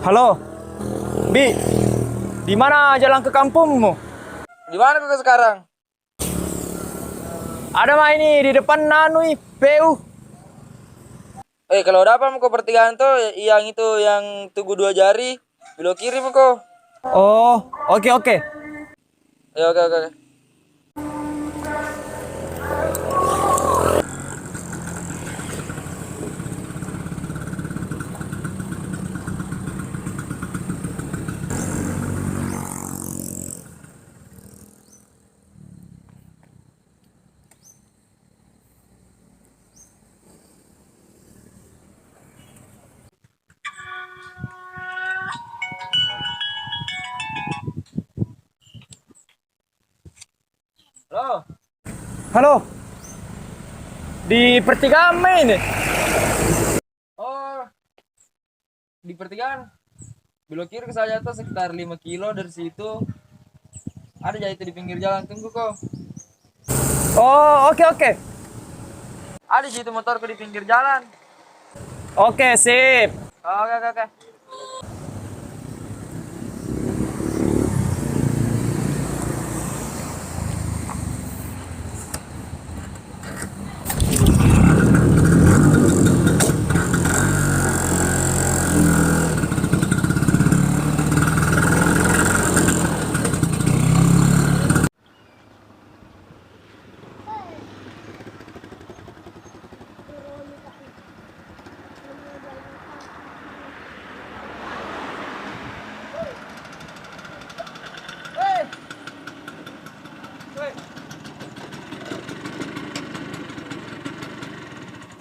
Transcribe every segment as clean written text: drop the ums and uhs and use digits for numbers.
Halo, Bi. Di mana jalan ke kampungmu? Di mana kau sekarang? Ada mah ini di depan Nanui PU. Kalau udah apa kau pertigaan tuh yang itu yang tugu dua jari belok kiri kau. Oh, oke oke. Ya oke oke. Halo. Halo. Di pertigaan ini. Oh, di pertigaan. Belok kiri ke saya tuh sekitar 5 kilo dari situ. Ada jadi itu di pinggir jalan, tunggu kau. Oh, oke oke. Ada situ motorku di pinggir jalan. Oke, sip. Oke oke oke.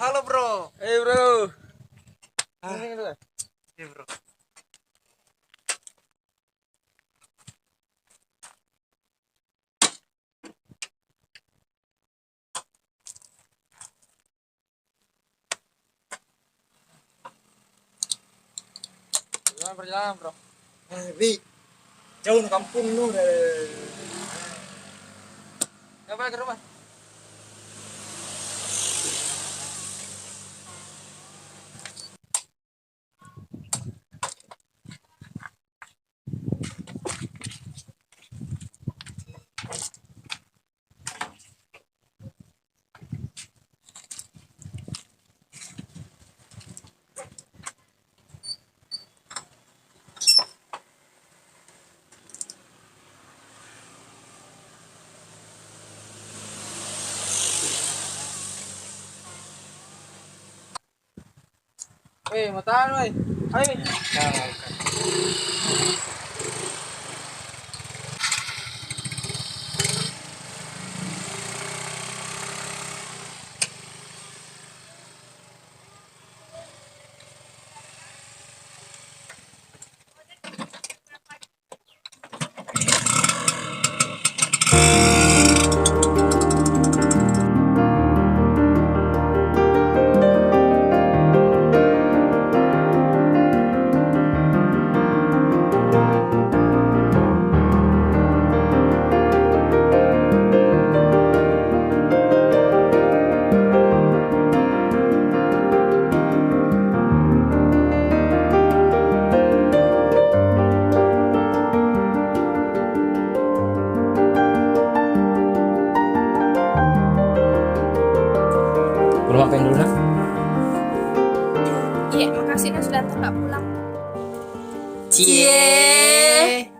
Halo bro. Bro. Ah, Ini dulu. iya bro. Gimana perjalanan bro? Bi, jauh no kampung nu. Coba ke rumah. Mau tahan woi. Ayo Mi. Pulang main dulu nak. Iya, makasih Nas sudah antar nggak pulang. Cie.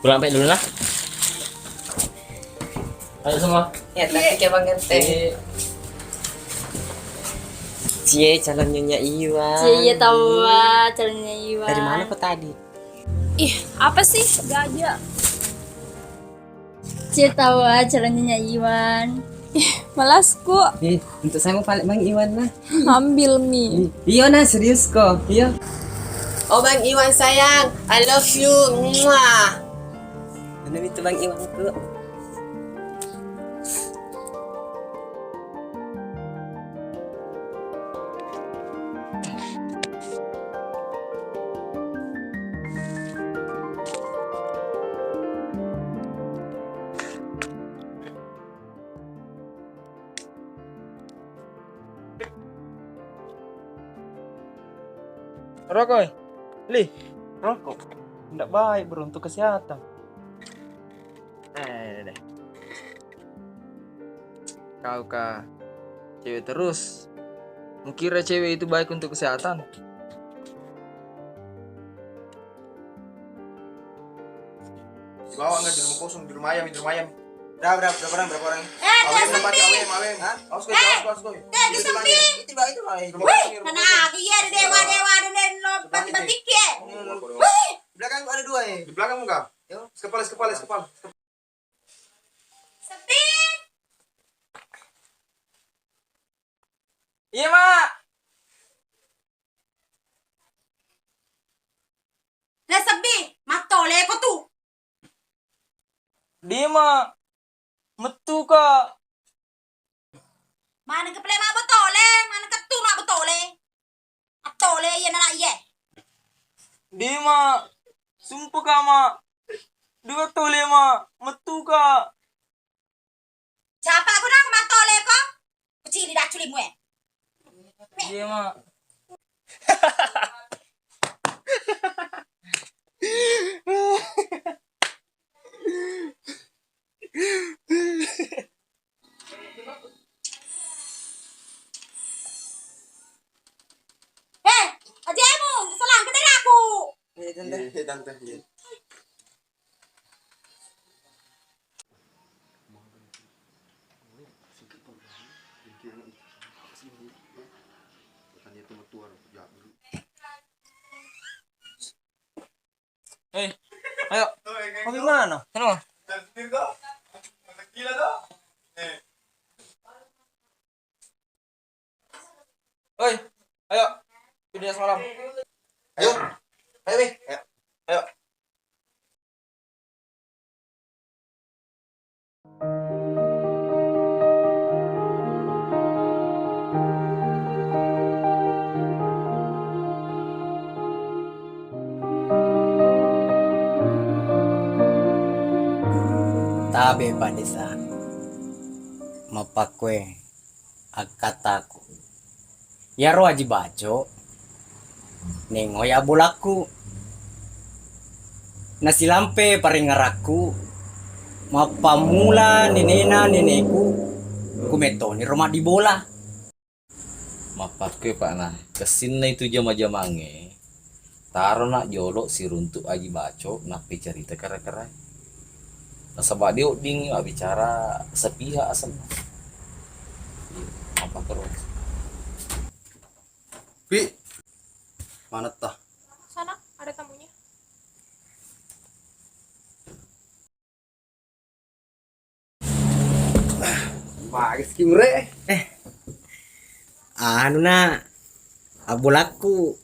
Pulang main dulu nak. Ayo semua. Ya, tapi kayak Bang Genteng. Cie, calon Nyonya Iwan. Iya tahu caranya Iwan. Dari mana kok tadi? Ih, apa sih? Gajah. Cie tahu caranya Iwan. Ih, malas kok. Untuk saya mau balik Bang Iwan lah. Ambil mie. Iya nah, serius kok. Iya. Oh Bang Iwan sayang, I love you. Muah. Mana itu Bang Iwan tuh? Rokok. Li, rokok. Tidak baik bro untuk kesehatan. Deh. Kau kah cewek terus? Mengkira cewek itu baik untuk kesehatan? Dibawa nggak di rumah kosong, di rumah ayam, di rumah ayam. Berapa orang? Awem tempat awem. Hah? Awas koi. Itu sempit. Itu Nah, iya dewa dan lompat batik ya. di belakang ada dua ya. Di belakang enggak? Yo, kepala. Sepi. Iya, Mak. Lah sepi, matole ko tu. Dia mah metu kak. Mana ke play mak botole, mana ke tu mak botole. Atole ya na iya. Dia mah sumpah kak mak. Dua tole mak metu kak. Siapa aku nang matole ko? Kucing dah culi mu. Dia mah Ajamu, selang ke aku. Tante. ayo. Mau gimana? Kenapa? Oi, ayo. Video semalam. Ayo. Ayo. Tabe Pak Desa mapakwe akataku ya ro aji baco nengo ya bolaku nasi lampe paringaraku mapamula neneku kumetoni rumah di bola mapakwe pak nah kesini itu jama-jamange taro nak jolok si runtuk aji baco napi cerita kera-kera nasabak dia ding bicara sepihak asal apa terus Pi. Mana tah? Sana ada tamunya. Bagus kimre. anu na abulaku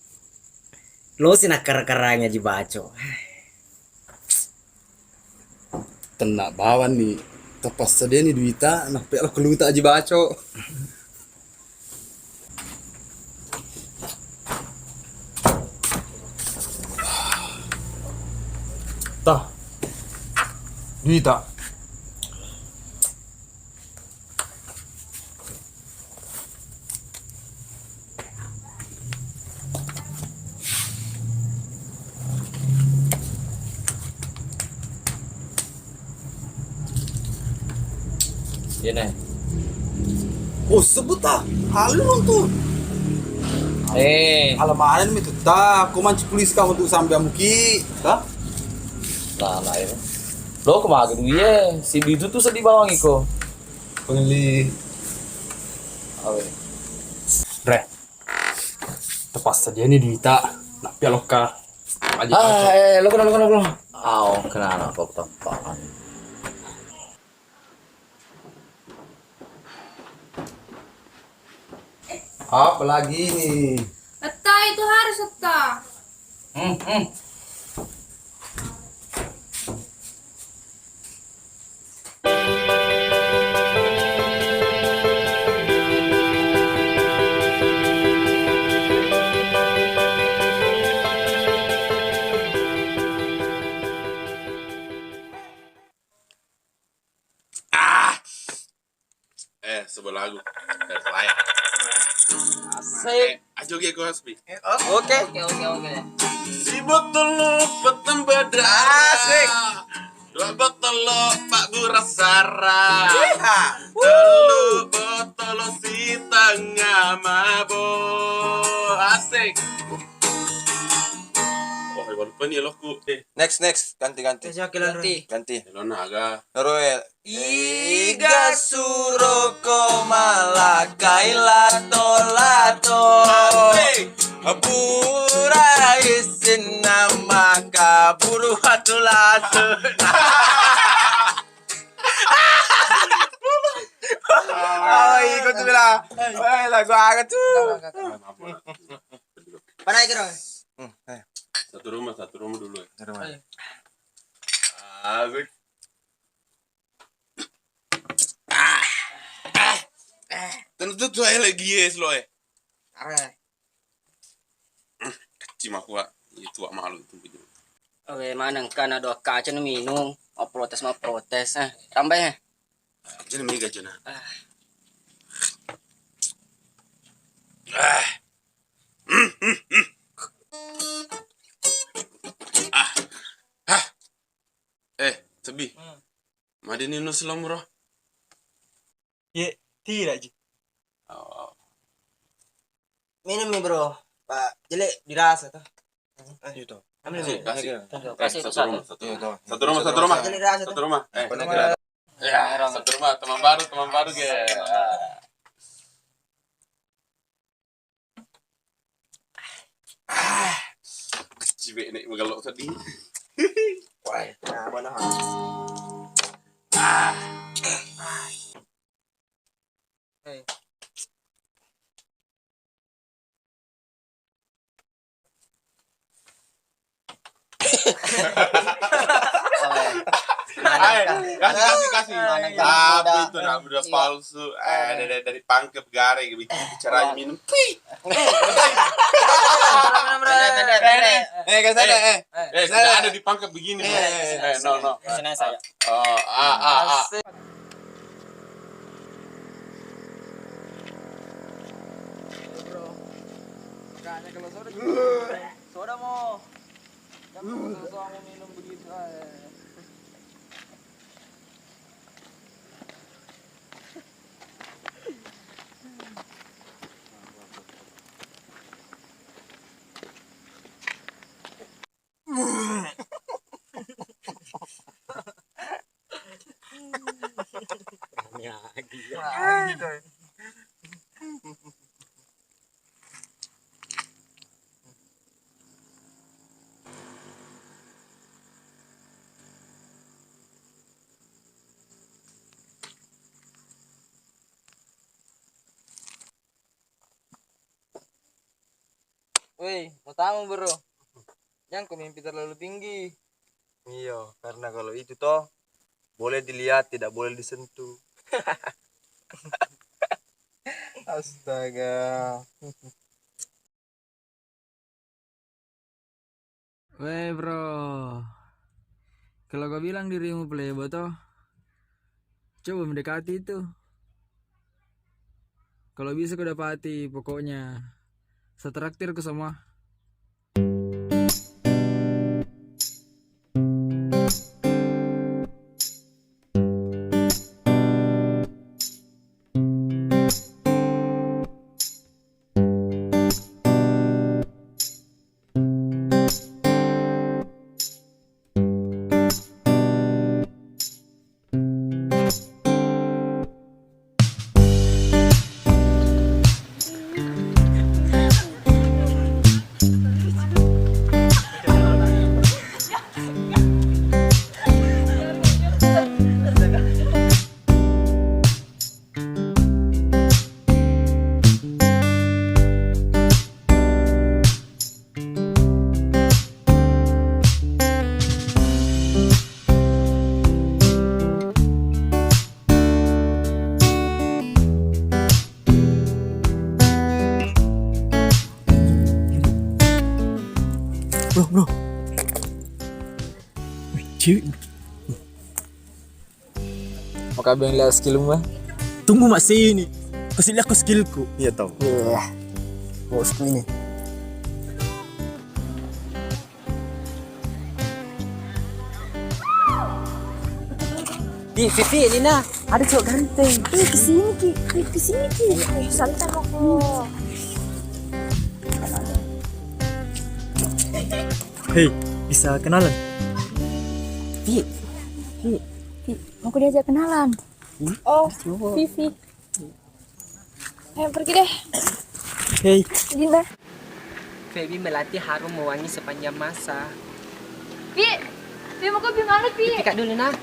lo sinakar-karanya ji baco Tenak bawan nih. Tepas sedia nih duita, nah pelak keluta aja baco. Tah. Duita. ya nih Oh sebut tah. Halus tuh. Alamanan itu tah. Kau manci polis kamu tuh sampai muki. Tah? nah ini lo kemana ya si Didu tuh sedih bawang iko Pengli. awe Bre. Tepas saja nih duita. Nak pialoka. Aja baco. lo kenapa kok tepat Apa lagi nih? Etta itu harus Etta. Sebuah lagu dari layar. Saya joget kau Hasbi. Oke. Si botol lo petang badan. Asik. Dua botol lo Pak Gura Sara. Telu botol lo si tengah mabok. Asik. Oh, hebat lupa nih lo ku. Next, ganti. Ganti. Lo naga. Roel. Iga suroko malakai lato. Pura isin nama kaburu hatulato. Oh, ikut tuh lah. Wah, lagu agak tuh. Panai kira. Satu rumah dulu. Terima. Asik. Tentu tuh lagi yes lo Kecil aku itu malu itu gitu. Oke, mana kan ada kaca minum, mau protes. Tambah ya. Jadi mega jana. Sebi. Madini no selam bro. Ye, tidak Ji. Minum nih bro. Pak jelek dirasa tuh. Itu. Kasih Satu rumah. Jelek dirasa tuh. Satu rumah. Ya, satu rumah teman baru ge. Kecil ini mengelok tadi. Wah, nah mana? Kasih. Tapi itu udah palsu. Dari pangkep garing bicara minum. Sudah ada di pangkep begini. No. Senang saya. Makanya kalau soda mau. Kamu mau minum begitu. Woi, mau tamu bro. Jangan kau mimpi terlalu tinggi. Iya, karena kalau itu toh boleh dilihat, tidak boleh disentuh. Astaga. Weh bro, kalau kau bilang dirimu playboy toh, coba mendekati itu. Kalau bisa kau dapati, pokoknya setraktir ke semua. Bro. Wih, cewek. Mau kau bilang lihat skillmu mah? Tunggu masih ini. Kasih lihat aku skillku. Iya tahu. bosku ini. Vivi, Lina, ada cowok ganteng. Kesini Ki. Santai kok. Hei, bisa kenalan? Vi, Mau aku diajak kenalan. Oh, Vivi. Ayo pergi deh. Hei, Izin deh. Feby melatih harum mewangi sepanjang masa. Vi mau ke gimana, Vi? Pikat dulu nah.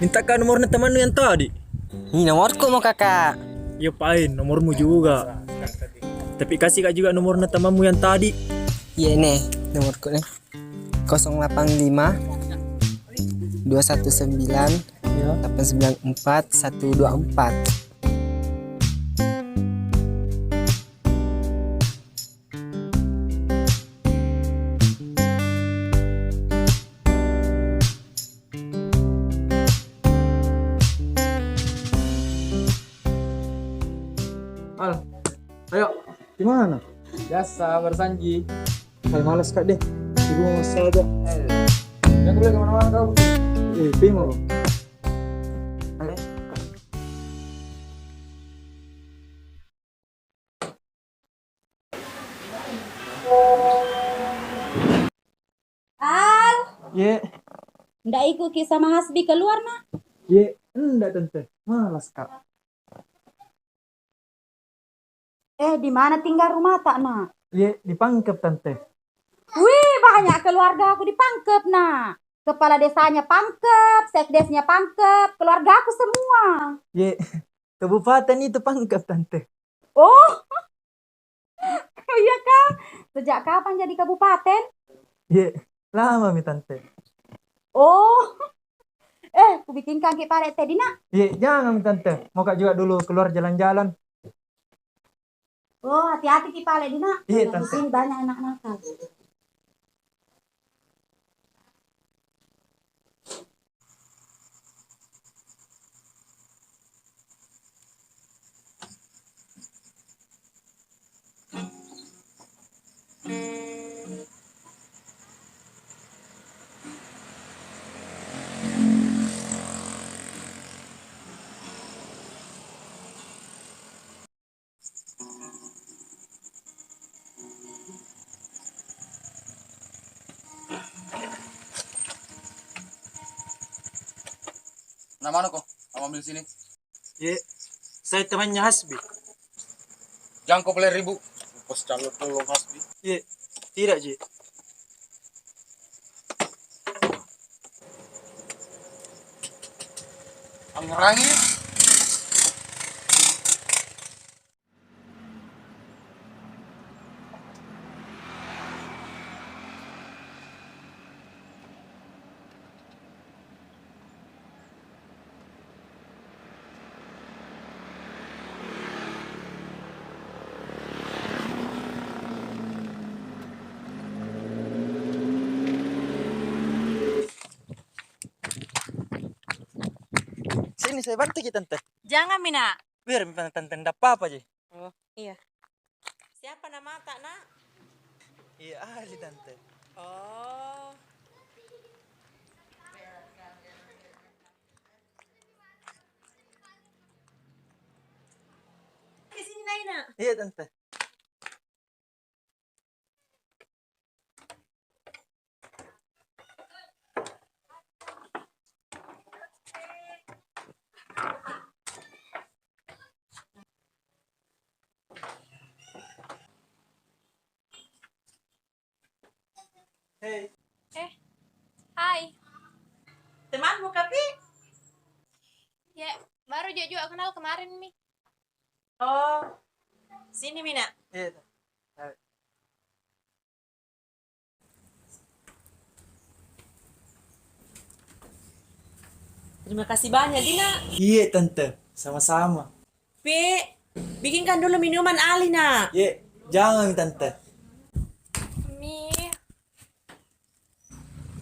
mintakan nomornya temanmu yang tadi. Ini nomorku mau kakak. Ya pain, nomormu juga. Tapi kasih kak juga nomornya temanmu yang tadi. Iya nih nomorku nih. 085 219 894 124. Al, ayo, gimana? Biasa bersanji. Saya malas kak deh. Di rumah saja. Jangan boleh kemana-mana kau. Bingung. Al, Ye, ndak ikut Ki sama Hasbi keluar nak? enggak tante. Malas kak. Di mana tinggal rumah tak nak? Dipangkep tante. Wih, banyak keluarga aku dipangkep nak. Kepala desanya pangkep, sekdesnya pangkep, keluarga aku semua. Kabupaten itu pangkep tante. Oh, iya kah? Sejak kapan jadi kabupaten? Lama mi tante. Oh, ku bikin kaki paret tadi nak. Jangan mi tante. Mau kak juga dulu keluar jalan-jalan. Oh, hati-hati ki palet di nak. Iya, Di Tante. sini banyak anak nakal. Nah mana kok? Kamu ambil sini. Saya temannya Hasbi. Jangan kau peler ribu. Pas calon tolong Hasbi. Tidak, Ji. Angerangi. Sini saya bantu ki tante. Jangan Mina. Biar mi tante ndak apa-apa, Ji. Iya. Siapa nama tak nak? Iya, ahli tante. Oh. Di sini Naina. Iya, tante. Hei, Hai. Temanmu Kapi? Ya, baru juga kenal kemarin, Mi. Oh. Sini Mina. Terima kasih banyak Dina. Iya tante, sama-sama. Pi, bikinkan dulu minuman Ali nak. Iya, jangan tante. Mi.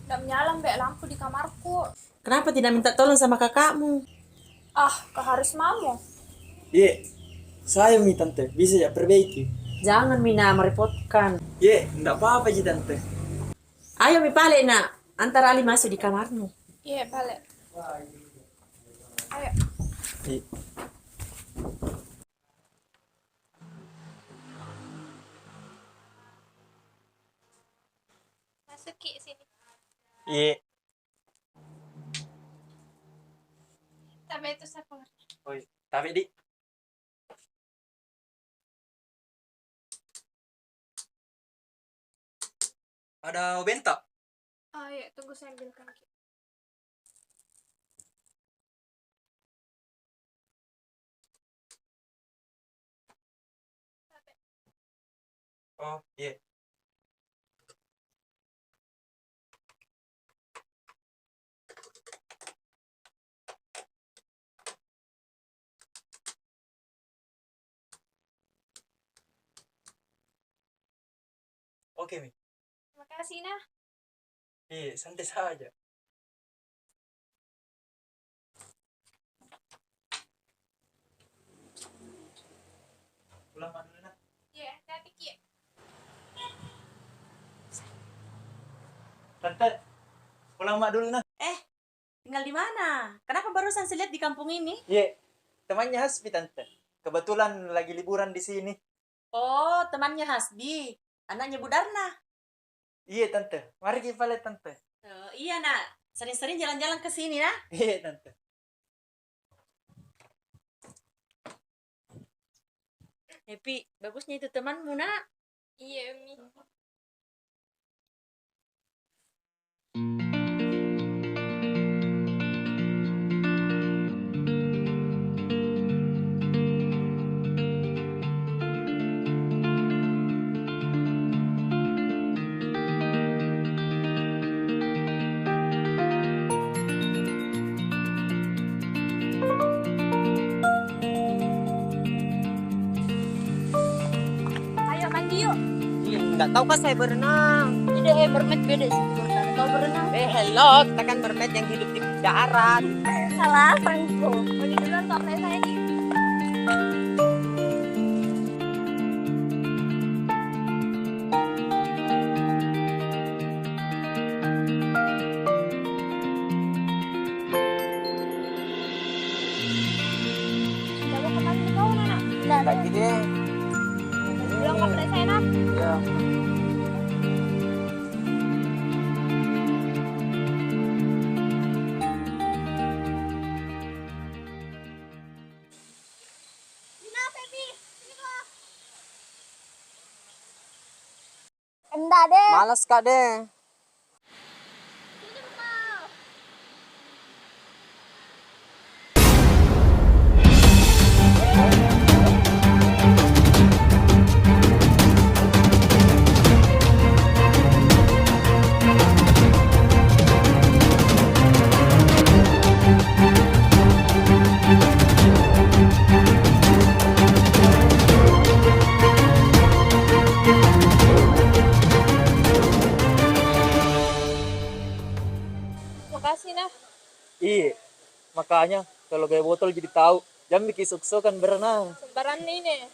Udah menyala mbak lampu di kamarku. Kenapa tidak minta tolong sama kakakmu? Ah, kau harus mau. Iya, saya mi tante, bisa ya perbaiki. Jangan Mina merepotkan. Iya, enggak apa-apa sih tante. Ayo Mi balik nak. Antar Ali masuk di kamarmu. Iya, balik. Ayo. Iya. Masuk Ki sini. Iya. Tapi itu siapa? Oh, iya. Tapi di ada benta. Oh iya, tunggu saya ambilkan Ki. Oh, iya. Oke, Mi. Terima kasih nah. Iya, santai saja. Pulang dulu, nak. Iya, tapi Ki. Tante, pulang mak dulu, nak. Tinggal di mana? Kenapa barusan saya lihat di kampung ini? Iya, temannya Hasbi, tante. Kebetulan lagi liburan di sini. Oh, temannya Hasbi. Anaknya Bu Darna. Iya, tante. Mari kita lihat, tante. Iya nak. Sering-sering jalan-jalan ke sini nah. Iya, tante. Happy, bagusnya itu temanmu nak. Iya, Mi. Ayo mandi yuk. Nggak tahu kan saya berenang. Tidak, bermet beda sih. Kau berenang. Hello, kita kan mermaid yang hidup di darat. Salah, Franco. Mandi duluan kok saya ini. Udah mau kemana kau, Nana? Udah, Kayak gini deh. bilang kok saya nak. Ya. Enggak deh. Malas kak deh. Makasih nah. Iya, makanya kalau gaya botol jadi tahu. Jangan bikin sok-sokan berenang. Sembaran ini.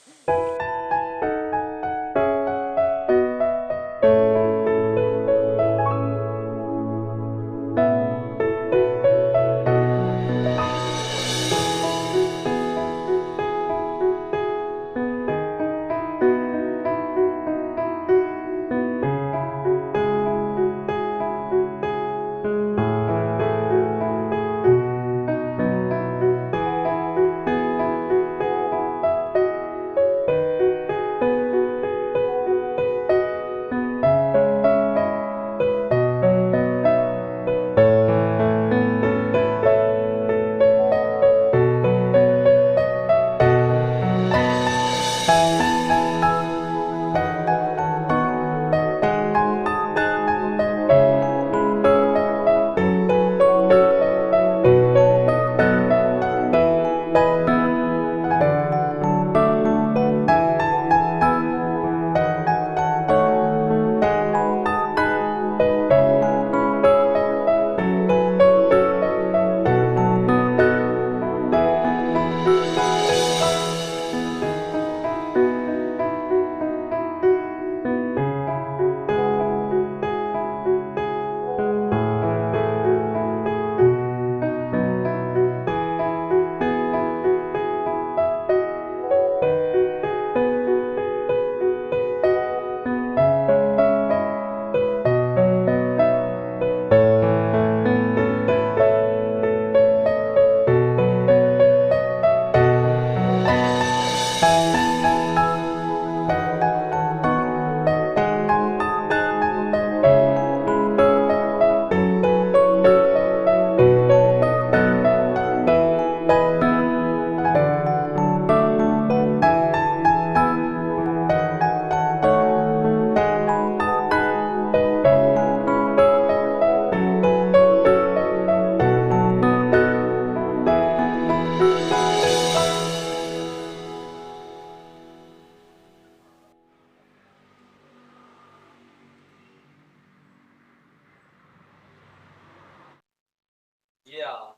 Iya,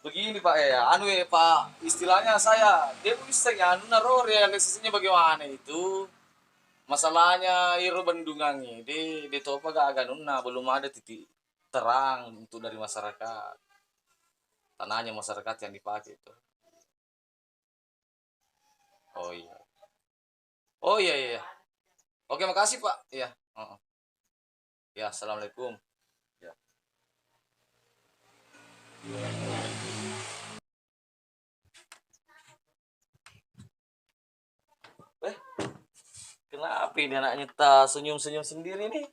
begini Pak ya, Pak, istilahnya saya, dia bisa ya, naruh realisasinya bagaimana itu. Masalahnya iro bendungannya, di topa gak agak nuna, belum ada titik terang untuk dari masyarakat. Tanahnya masyarakat yang dipakai itu. Oh iya. Oh iya iya. Oke, makasih Pak. Iya. Ya, assalamualaikum. Ya. Kenapa ini anaknya tak senyum-senyum sendiri nih?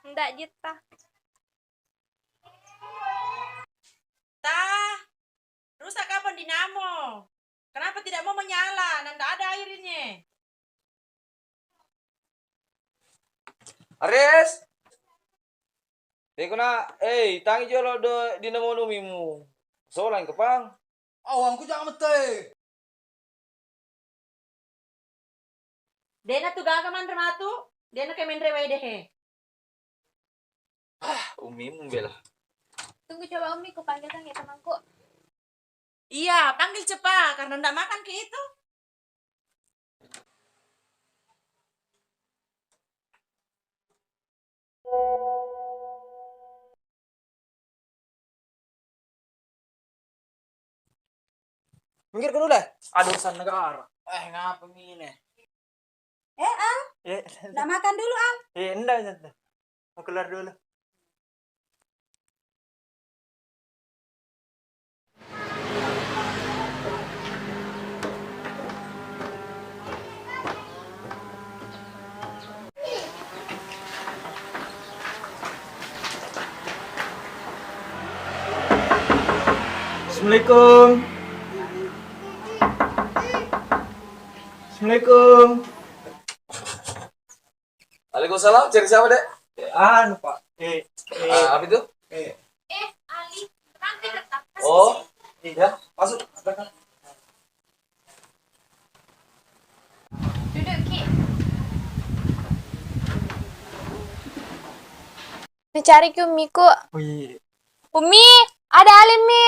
Enggak, Jita. Rusak kapan dinamo? Kenapa tidak mau menyala? Nanda ada airnya. Ares. Dekona, tangi jolo do dinamo numimu. Solang kepang. Awangku jangan mete. Dena tu gaga man rematu. Dena ke men rewe deh. Umimu bela. Tunggu coba Umi, ku panggil ya temanku. Iya, panggil cepat karena ndak makan ke itu. Minggir dulu deh. Ada urusan negara. Ngapa ini? Al, nggak makan dulu Al. Enggak. Mau keluar dulu. Assalamualaikum. Assalamualaikum. Waalaikumsalam, cari siapa dek? Pak. Apa itu? Ali, nanti tetap. Oh, iya, masuk. Duduk, Ki. Mencari ke Umiku. Oh iya. Umi, ada Alin, Mi.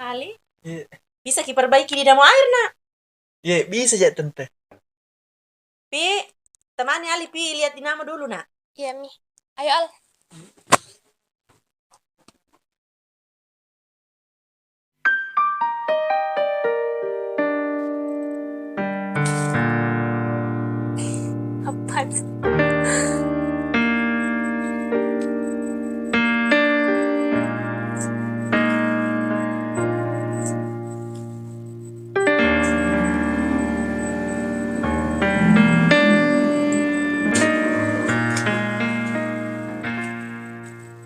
Ali, Iya. bisa kiperbaiki di damo air nak. Iya, bisa aja tante. Pi, temani Ali pi lihat dinamo dulu nak. Iya, Mi. Ayo, Al. Apaan sih?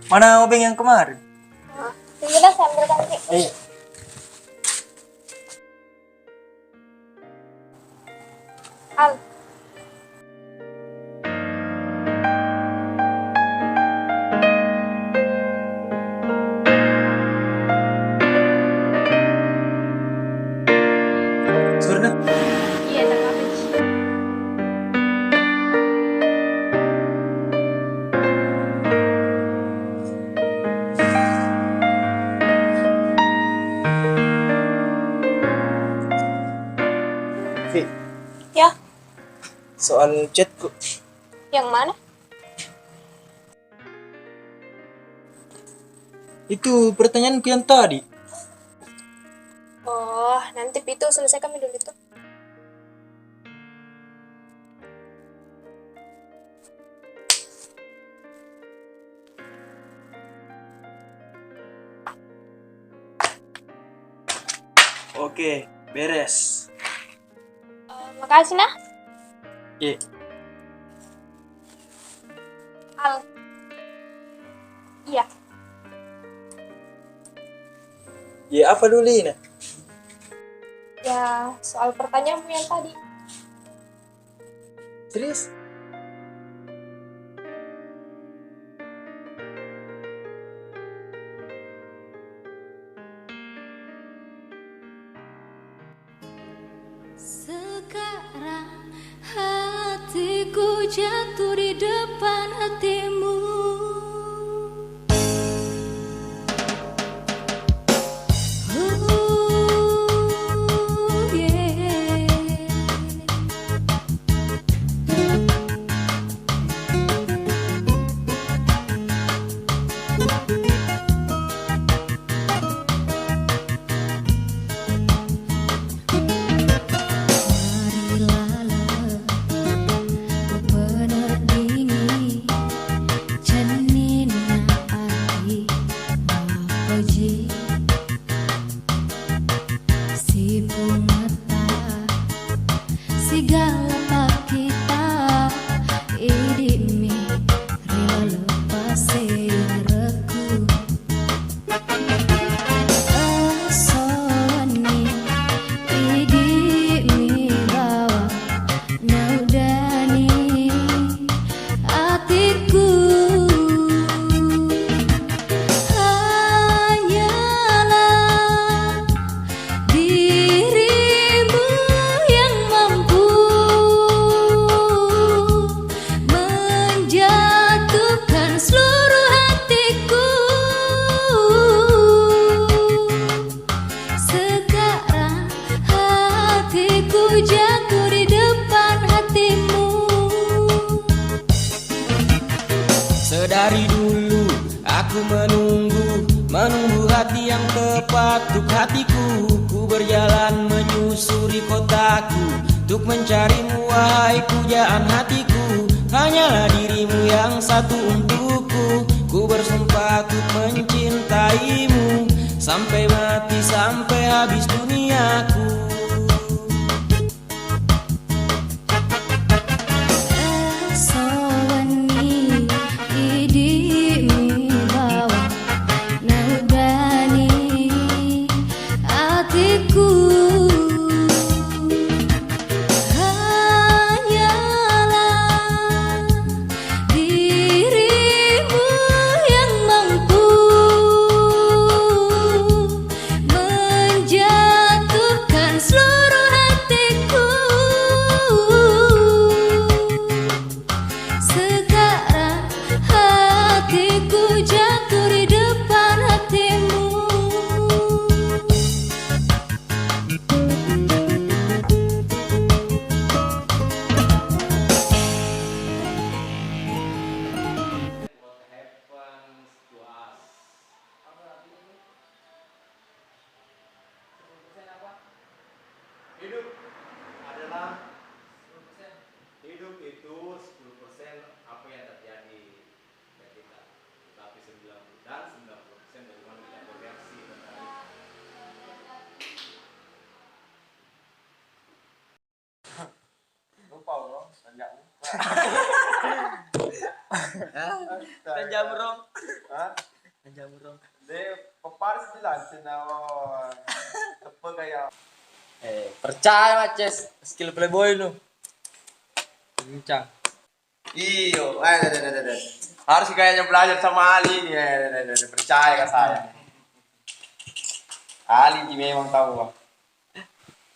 Mana obeng yang kemarin? Tunggu dah, saya ambilkan, Ki. Ayo. Al. Surna. Iya, tak apa. Vi, Ya, soal chatku. yang mana? Itu pertanyaanku yang tadi. Oh, nanti itu selesai kami dulu itu. Oke, beres. Makasih, nah. Iya. Al. Iya. Ya apa dulu ini? Ya, soal pertanyaanmu yang tadi. Serius? Sekarang hatiku jatuh di depan hatimu. Segala pak kita idimi rela lepasin reku asoni idimi bawa naudani hatiku hanyalah dirimu yang mampu menjatuhkan seluruh hatiku. Sekarang hatiku jatuh di depan hatimu. Sedari dulu aku menunggu hati yang tepat untuk hatiku. Ku berjalan menyusuri kotaku untuk mencarimu, wahai pujaan hatiku. Hanyalah dirimu yang satu untukku. Ku bersumpah ku mencintaimu sampai mati, sampai habis duniaku. Sawani idimi bawa naudani hatiku. Hanyalah dirimu yang mampu menjatuhkan seluruh hatiku. Sekarang hatiku jatuh di depan hatimu. Hidup adalah hidup itu 10% apa yang terjadi pada kita, tapi 90% bagaimana kita bereaksi terhadap. Lupa bro, tanya. Tanya bro. Hah? Tanya bro. Dia peparis bilang senawa apa kayak. Percaya Maces, skill playboy nu. Bincang. Iyo, harus kayaknya belajar sama Ali nih, percaya ke saya. Ali memang tahu Bang.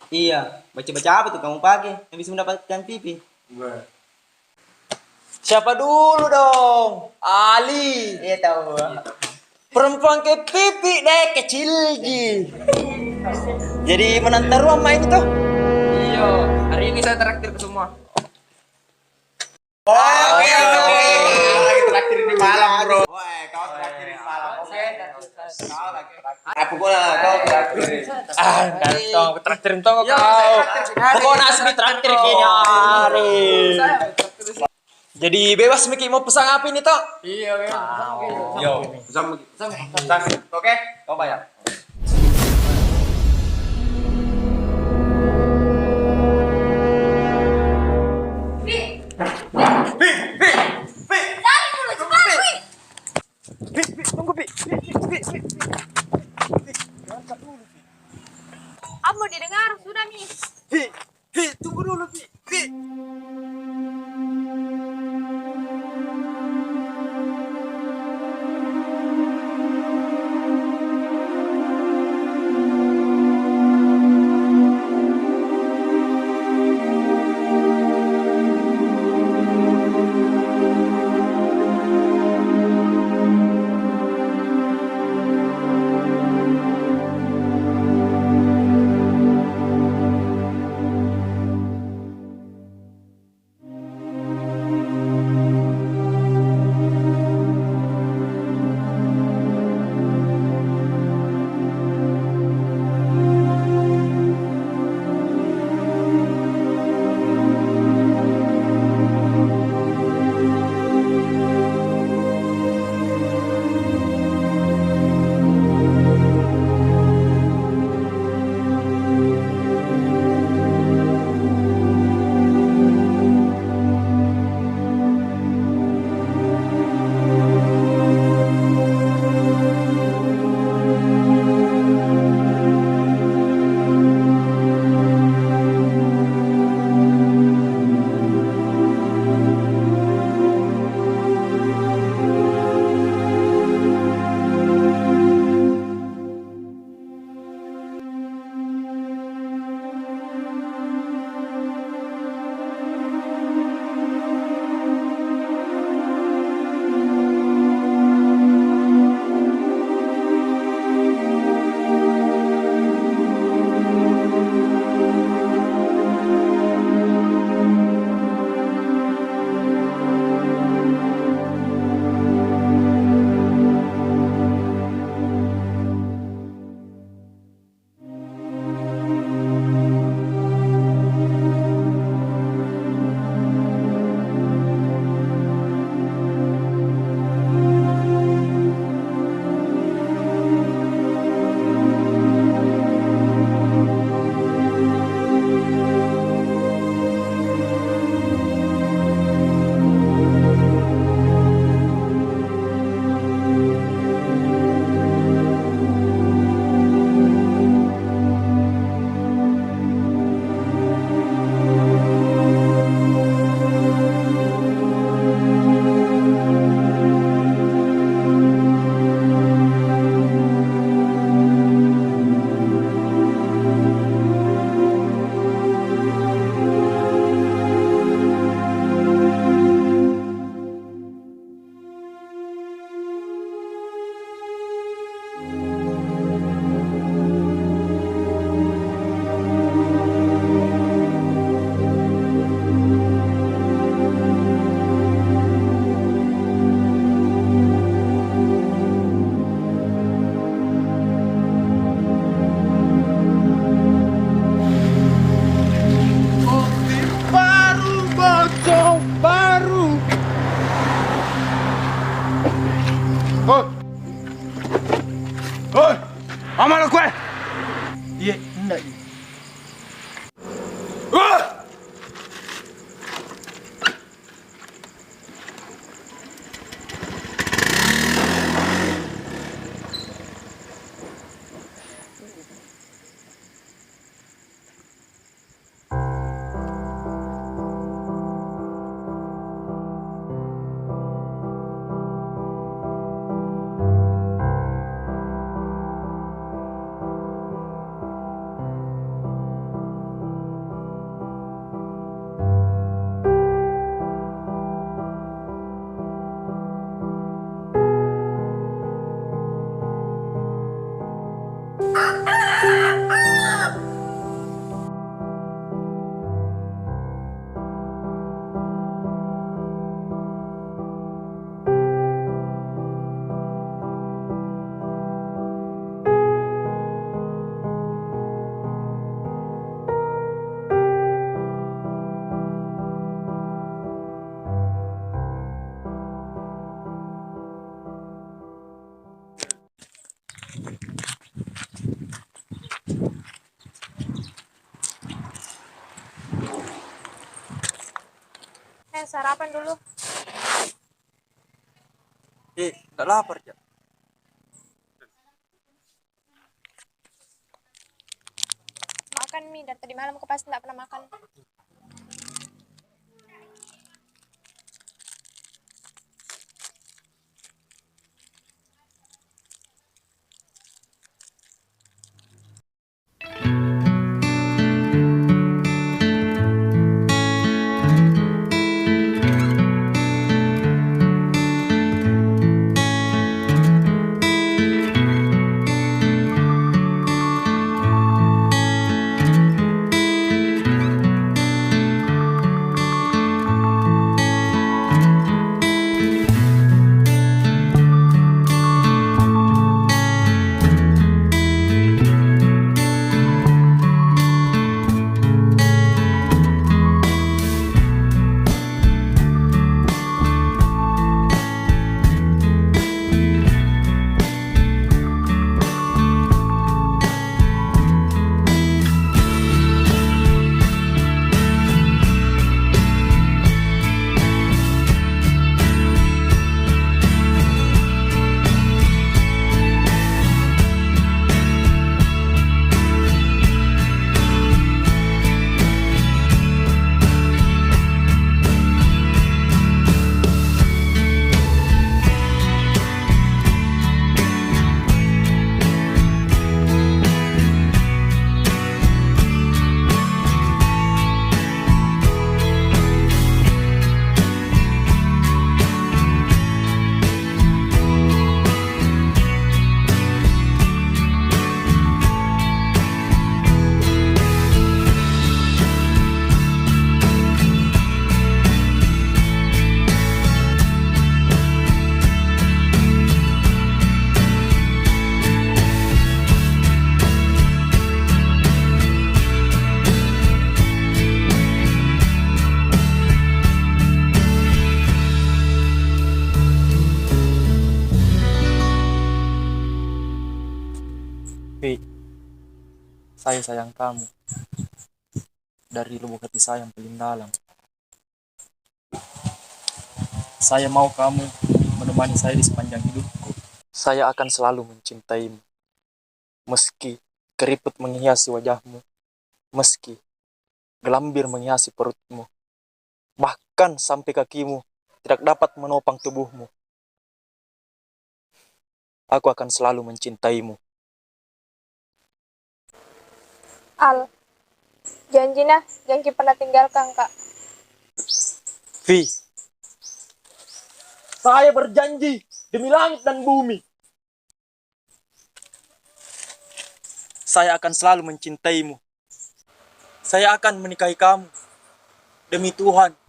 Iya, baca-baca apa tuh kamu pagi yang bisa mendapatkan pipi? Siapa dulu dong? Ali. Iya tahu. Perempuan ke pipi deh kecil ji. Jadi menantar ruang main itu? Iya, hari ini saya traktir ke semua. Oke. Traktir di malam, bro. Woi, kau traktir di malam. Oke. Aku kau traktir. Kau traktirin tong kau. Kau nasbi traktir kini hari. Jadi bebas Miki mau pesan apa ini toh? Iya, yo. Pesan. Oke, kau bayar. Apa mau didengar? Sudah nih. Tunggu dulu, Pi. Oi, amal gue. Iya, enggak. Sarapan dulu. Enggak lapar ya. Makan mie, dari tadi malam aku pasti nggak pernah makan. Saya sayang kamu dari lubuk hati saya yang paling dalam. Saya mau kamu menemani saya di sepanjang hidupku. Saya akan selalu mencintaimu. Meski keriput menghiasi wajahmu, meski gelambir menghiasi perutmu, bahkan sampai kakimu tidak dapat menopang tubuhmu. Aku akan selalu mencintaimu. Al, janji pernah tinggalkan Kak. Vi, saya berjanji demi langit dan bumi. Saya akan selalu mencintaimu. Saya akan menikahi kamu. Demi Tuhan.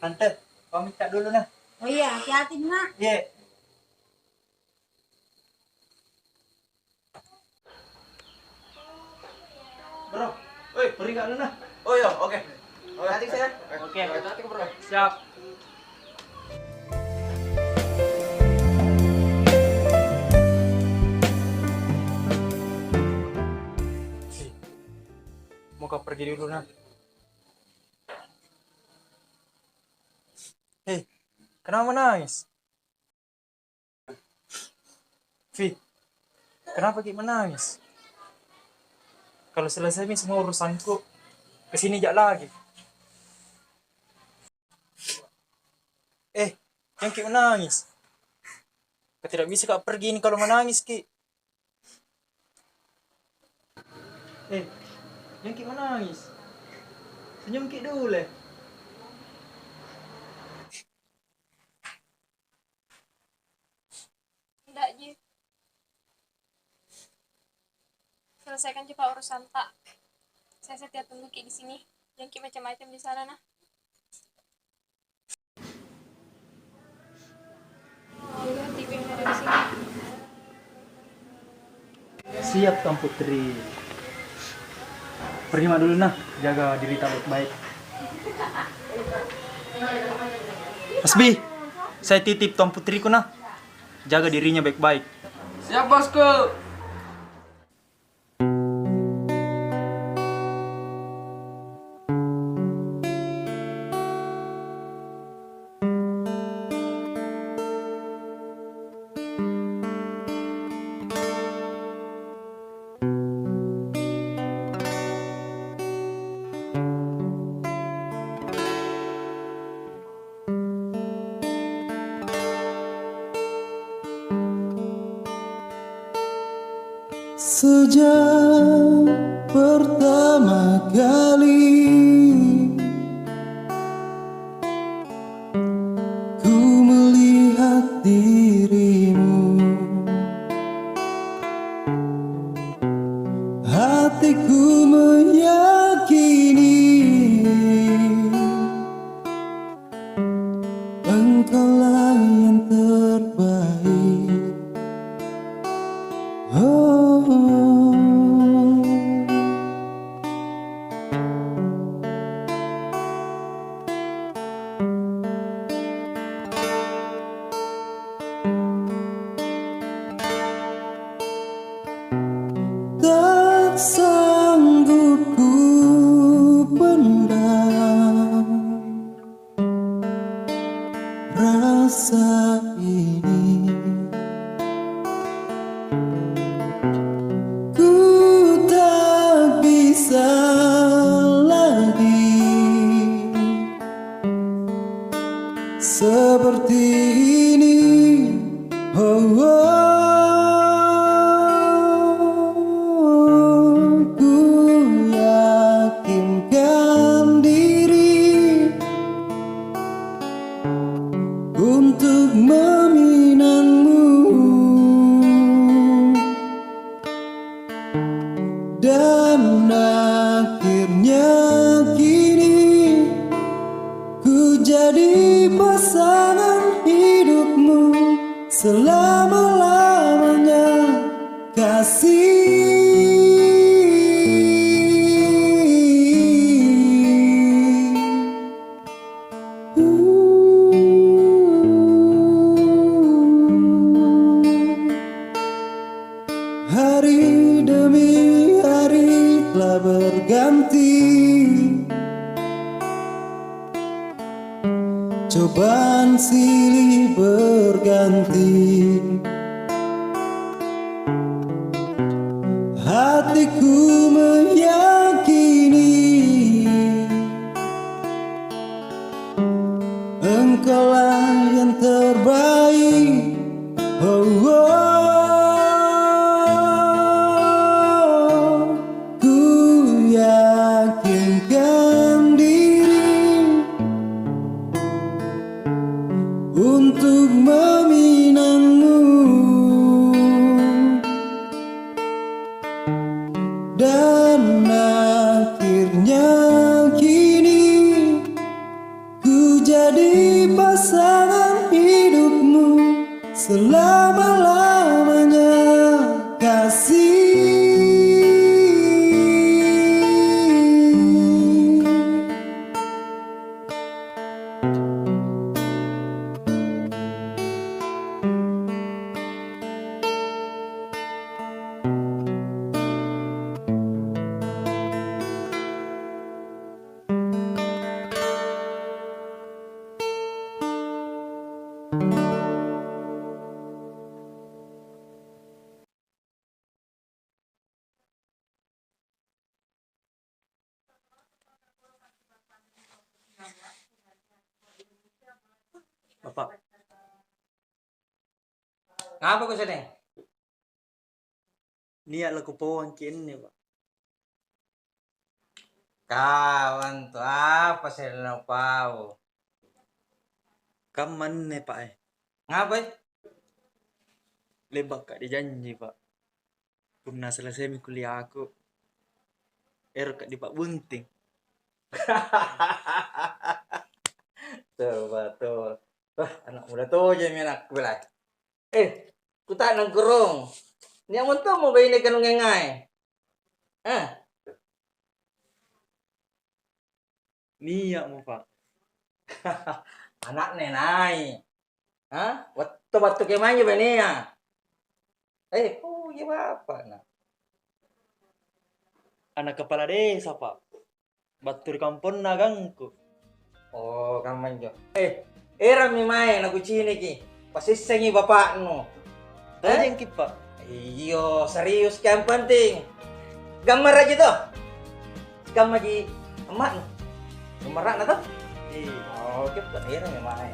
Tante, pamit tak dulu nah. Oh iya, hati-hati nak. Iya. Bro, woi, pergi kak lu nah. Oh iya, oke. Nanti saya. Oke, siap. Mau kau pergi dulu nah. Kenapa menangis? Vi, kenapa Ki menangis? Kalau selesai nih semua urusanku, kesini jak lagi. Jangan Ki menangis. Kau tidak bisa kak pergi ini kalau menangis Ki. Jangan Ki menangis. Senyum Ki dulu leh. Tidak, Ji. Selesaikan cepat urusan tak. Saya setia tunggu Ki di sini. Jangan Ki macam-macam di sana nah. Lihat TV yang ada di sini. Siap Tuan Putri. Pergi mak dulu nah, jaga diri tak baik-baik. Mas Bi, saya titip Tuan Putriku nah. Jaga dirinya baik-baik. Siap, bosku. Sejak pertama kali ku melihat dirimu, hatiku meyakini engkaulah yang terbaik. Tak sanggup ku pendam rasa ini. Ku tak bisa lagi seperti ini. Ku yakinkan diri untuk meminangmu, dan akhirnya kini ku jadi pasangan hidupmu selama-lamanya, kasih. Hari demi hari telah berganti, cobaan silih berganti. Hatiku meyakini engkaulah yang terbaik. Ku yakinkan diri untuk meminangmu, dan akhirnya kini ku jadi Bapak, Ngapa kau sedang? niat laku pohon kini Pak. Kawan tuh apa saya pau? Kaman nih Pak Ngapa? Lebak kak dijanji Pak. Pernah selesai kuliah aku. Kak di Pak Bunting. Betul. Wah, anak muda tuh aja anak belah. Ku tak nongkrong. Ni amun tu mau bayi kan ngengai. Niat mau Pak. Anak nenai. Waktu ke mana bani ya? Apa nak? Anak kepala desa Pak. Batu di kampung nagangku. Oh, kaman jo. Era mi main aku cini ki. Pasti sengi bapak no. Tajeng ki Pak. Iyo, serius kan penting. Gambar aja tuh. Gambar di emak no. Gambar na tuh. Oh, kita era mi main.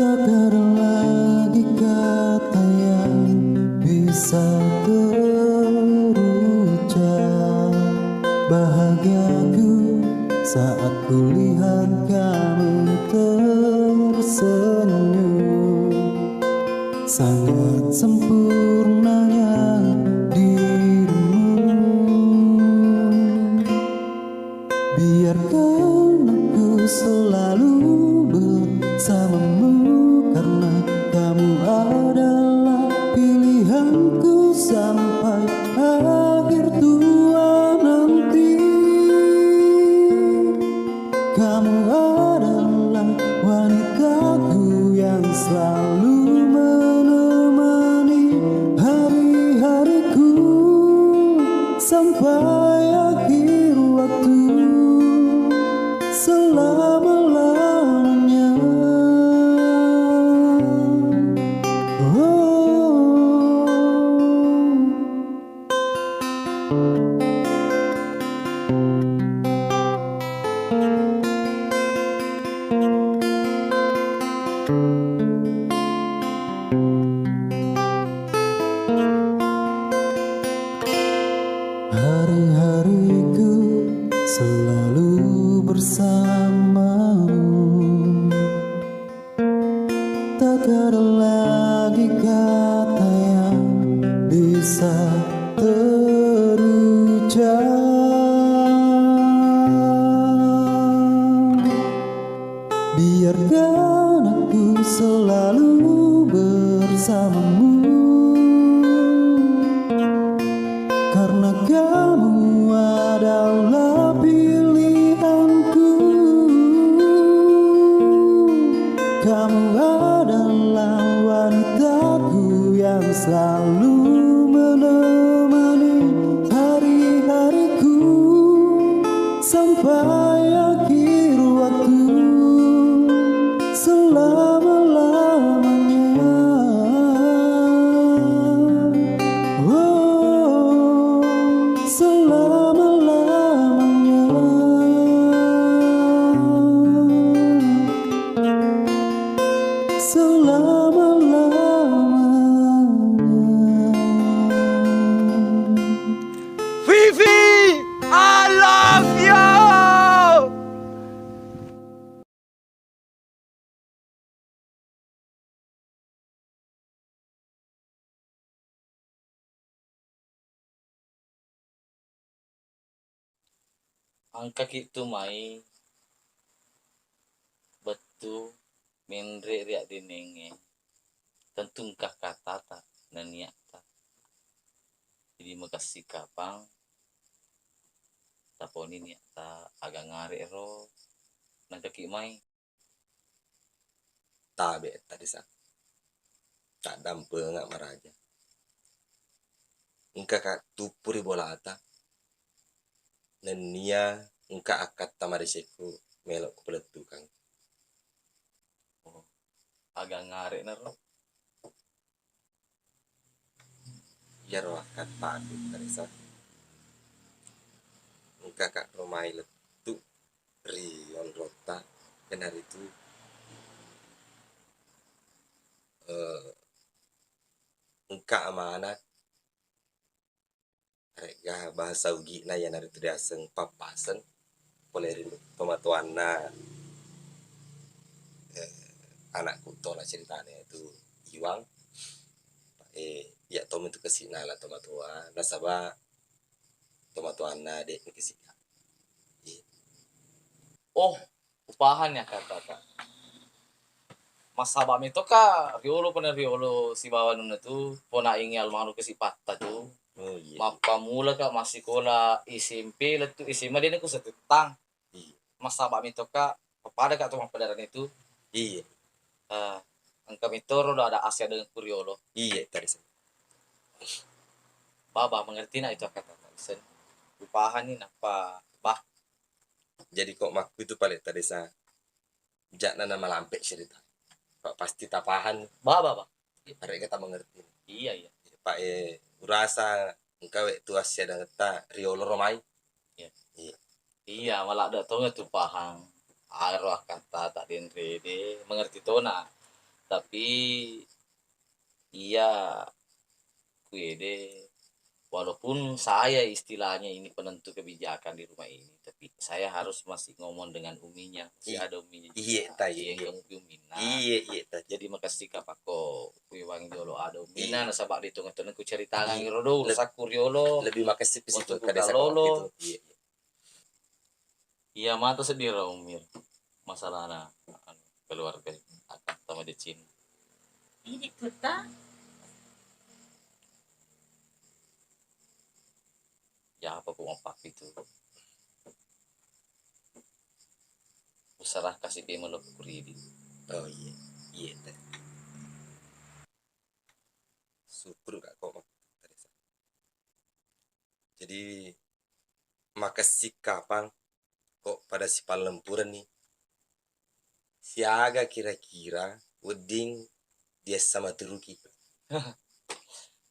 Tak ada lagi kata yang bisa terucap. Bahagiaku saat kulihat kamu tersenyum. Sangat sempurnanya dirimu. Biarkan aku selalu bersamamu, karena kamu adalah pilihanku sampai akhir tua nanti. Kamu adalah wanitaku yang selalu menemani hari-hariku sampai akhir waktu, selama-lamanya. Hari-hariku selalu bersamamu. Tak ada lagi kata yang bisa terucap. Biarkan aku selalu bersamamu, karena kamu adalah pilihanku. Kamu adalah wanitaku yang selalu menemani hari-hariku sampai akhir waktu, selama-lamanya. Vivi, I love you. Angka gitu mai betul menre riak dinenge tentu kah kata tak naniak tak jadi makasih kapang taponi niat tak agak ngare ro nangkaki mai tabe tadi sa tak dampe ngak maraja engka kak tupuri bola ata nenia engka akat tamariseku melok ku peletu kang agak ngare na ro ya ro akat padu tadi sa engka kak romai letu rion rota dan hari itu engka amanat rega bahasa ugi na yang hari itu diaseng papasen polerin pematuanna anakku tola ceritanya itu Iwang ya tom itu kesina lah tomatua nasaba tomatuanna dek kesina oh upahan ya kata kak mas sabam itu kak riolo pernah riolo si bawa nuna tuh pona ingi almaru kesipata tuh oh iya mapa mula kak masih kola SMP letu SMA dia aku setutang mas sabam itu kak kepada kak tuh padaran itu iya angka mitoro udah ada Asia dengan Kuriolo iya tadi baba mengerti nak itu kata sen upahan ini apa bah jadi kok makku itu paling tadi sa jakna nama lampe cerita pak pasti tapahan baba ada kita mengerti iya iya pak urasa engkau itu Asia dan kita Riolo Romai iya malah ada tuh nggak tuh pahang arwah kata tak denre de mengerti tona. Tapi iya kuede walaupun saya istilahnya ini penentu kebijakan di rumah ini, tapi saya harus masih ngomong dengan uminya, masih ada uminya. Iya, tai. Iya, umina. Iya, tai. Jadi makasih kapako kuiwang jolo ada umina na sabak ditung-tung ku cerita nang rodo sakur yolo. Lebih makasih ke situ Untuk ke desa lolo. gitu. Iya. Iya mata sedih umir masalahnya keluarga akan sama di Cina. Ini kita Ya apa ku ngompak itu. Usarah kasih dia meluk kuridi. Oh iya. Iya, tai. Syukur gak kok. Jadi makasih kapan kok pada si palempuran nih siaga kira-kira wedding dia sama Turuki.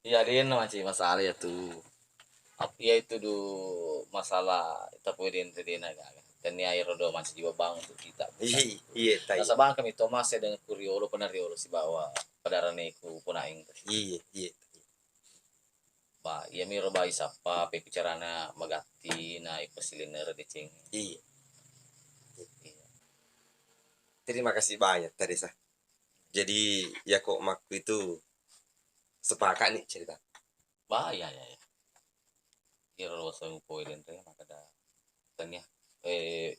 Iya dia masih masalah ya tuh. Ya itu masalah kita punya di naga. Dan ni air rodo masih juga bang untuk kita. Iya, tai. Nasa bang kami Thomas ya dengan kuriolo penariolo si bawa pada raneku punaing. Iya. Ba, iya miro bai sapa pe bicarana magati na ipasiliner de cing. Iya. Terima kasih banyak Teresa. Jadi ya kok makku itu sepakat nih cerita. Ba ya. Iro lo sa upo ilen re makada tanya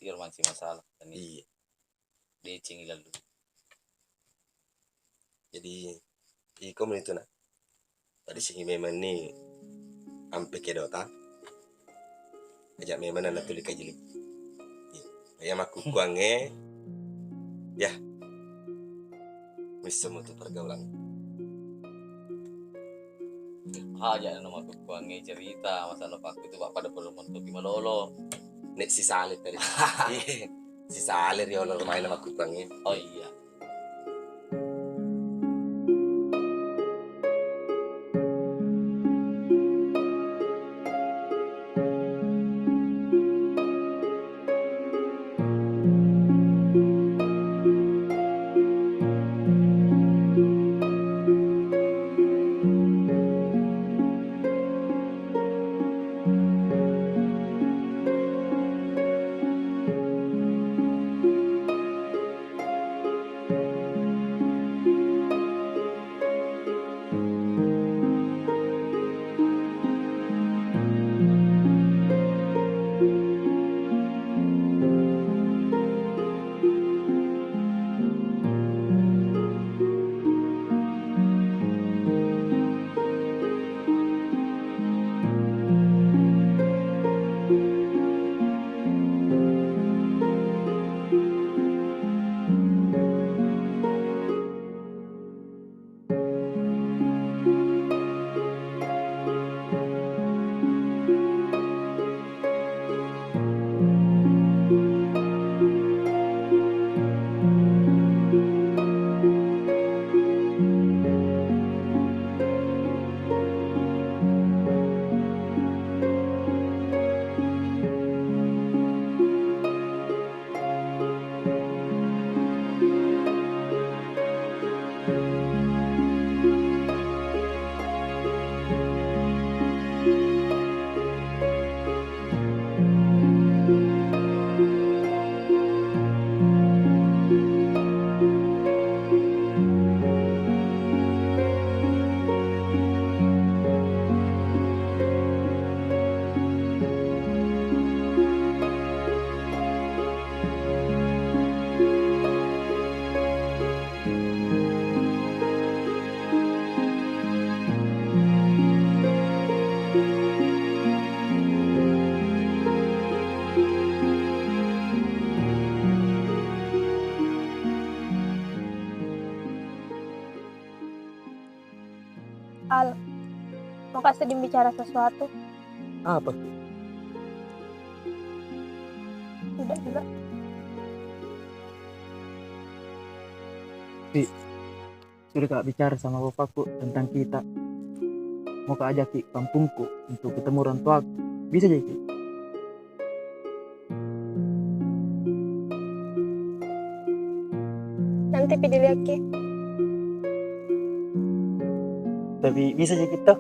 irman si masalah tani. Iya. De cing ilalu. Jadi ikom itu na. Tadi sih memang nih ampe ke dota. Ajak memang na tuli ka jili. Ya maku kuange. Ya. Bisa mutu pergaulan. Aja nama kuange cerita masalah waktu itu pak pada perlu untuk malolo. Nek si salir tadi. Si salir ya Allah main sama kuange. Oh iya. Al, mau kasih bicara sesuatu? Apa? Tidak juga. Sudah kak bicara sama bapakku tentang kita. Mau kak ajak ke kampungku untuk ketemu orang tua. Bisa jadi? nanti dilihat ke. Tapi bisa aja kita.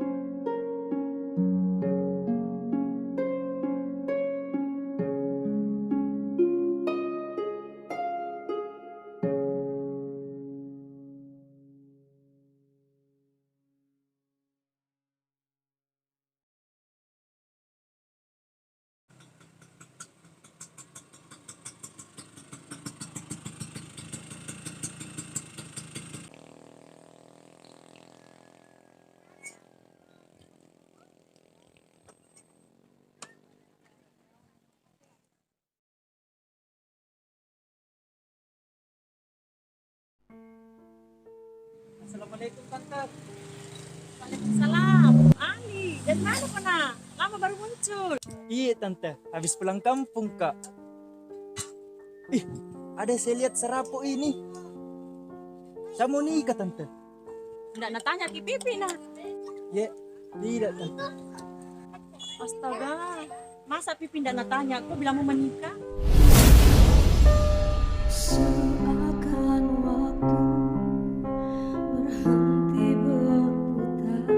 Assalamualaikum Tante. Waalaikumsalam. Ali, dari mana kena? Lama baru muncul. Iya Tante, habis pulang kampung Kak. Ih, ada saya lihat serapo ini. Saya mau nikah Tante. Nggak nak tanya ke pipi nah. Ya, tidak Tante. Astaga, masa pipi nggak nak tanya? Kok bilang mau menikah? Seakan waktu berhenti berputar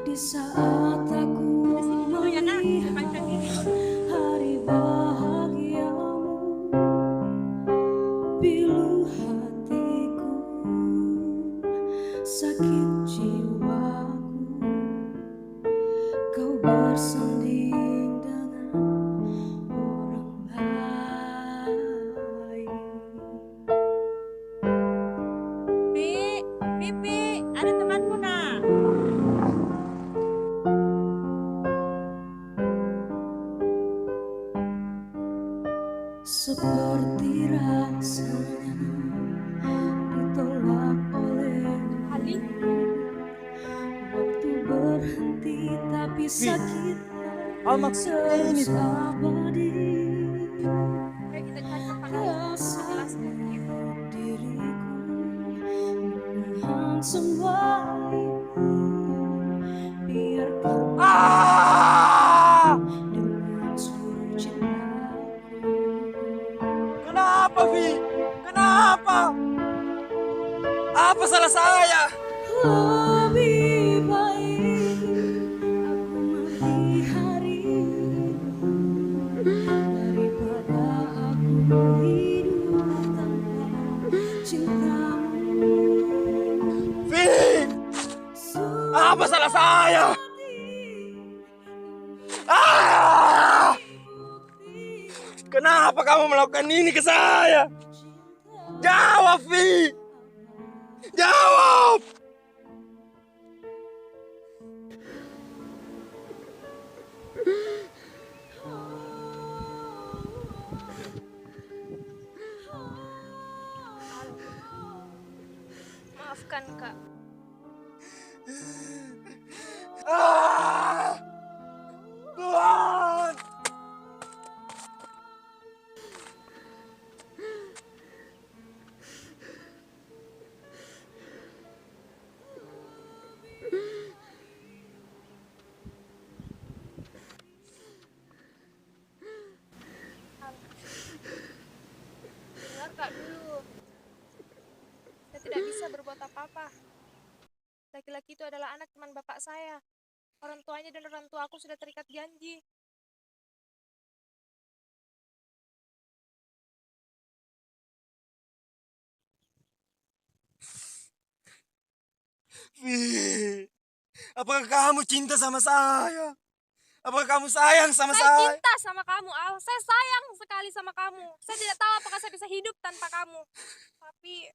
di saat aku melihat hari bahagiamu, pilu hatiku, sakit jiwaku, kau bersanding dengan orang lain. Pipi, ada temanmu nak. Seperti rasanya ditolak oleh Ali, waktu berhenti tapi sakit maksudnya ini terus abadi. ayo kita cari tempat lain. Jelaskan ya. Diriku menahan semua ini, biarkan dengan seluruh cintaku. Kenapa, Vi? Kenapa? Apa salah saya? Lebih baik aku mati hari ini daripada aku hidup tanpa cintamu. Vi! Apa salah saya? Kenapa kamu melakukan ini ke saya? Jawab, Vi! Jawab! Maafkan Kak. Tuhan! Dengar Kak dulu. Saya tidak bisa berbuat apa-apa. Laki-laki itu adalah anak teman bapak saya. Orang tuanya dan orang tua aku sudah terikat janji. Vi, apakah kamu cinta sama saya? Apakah kamu sayang sama Saya saya? cinta sama kamu, Al. Saya sayang sekali sama kamu. Saya tidak tahu apakah saya bisa hidup tanpa kamu. Tapi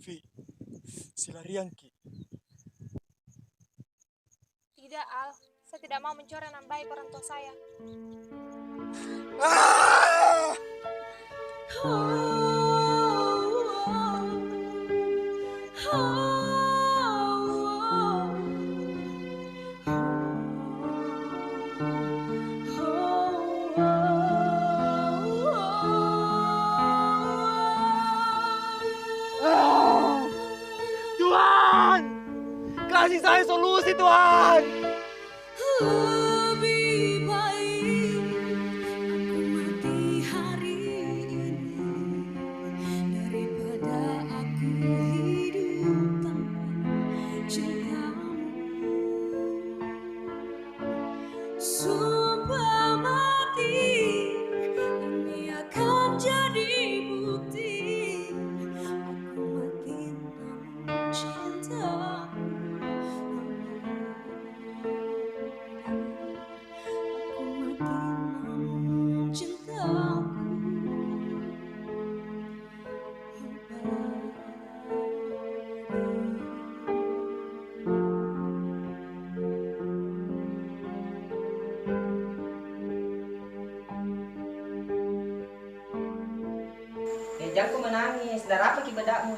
Vi, silariangki. tidak, Al. Saya tidak mau mencoreng nama baik orang tua saya. Tuhan, kasih saya solusi Tuhan. Lebih baik sumpah mati, ini akan jadi bukti. Aku mati namun cintamu. Aku mati namun cintamu. Jangan kau menangis, darah apa kibadakmu?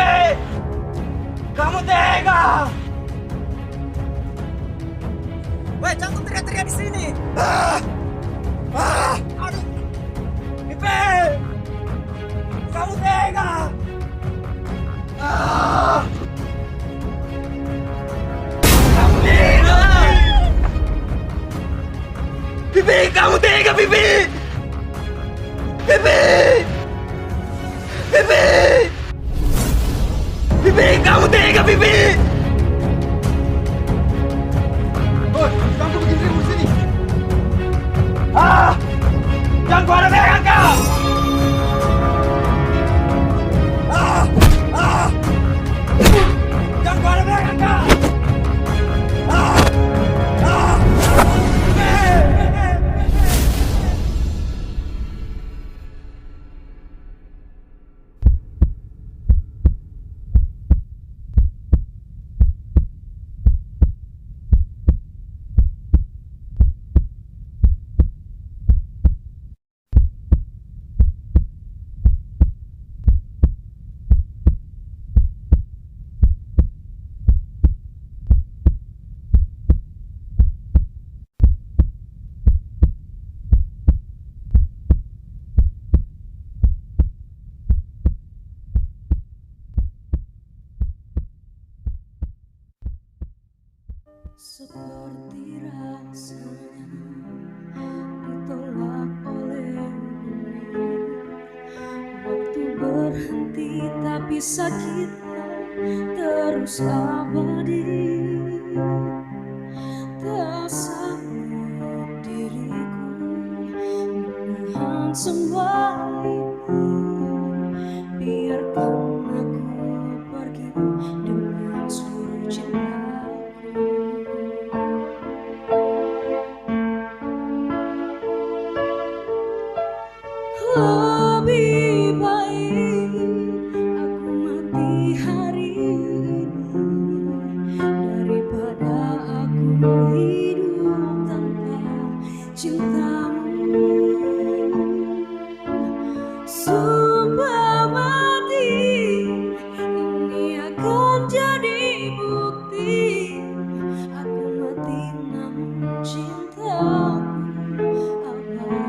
Pipi! Kamu tega! Weh, jangan teriak-teriak di sini. Aduh! Pipi! Kamu tega! Kamu tega! Pipi, kamu tega, Pipi! Pipi! Pipi! Pipi, kamu tega, Pipi! Oh, kamu bikin ribut sini. Jangan kau ada pegang kau! Jangan kau ada pegang kau! Seperti rasanya ditolak oleh bumi. Waktu berhenti tapi sakitnya terus abadi. Tak sanggup diriku menahan semua ini. Biarkan aku pergi dengan seluruh cintaku. Lebih baik aku mati hari ini daripada aku hidup tanpa cintamu. Sumpah mati ini akan jadi bukti aku mati namun cintaku abadi.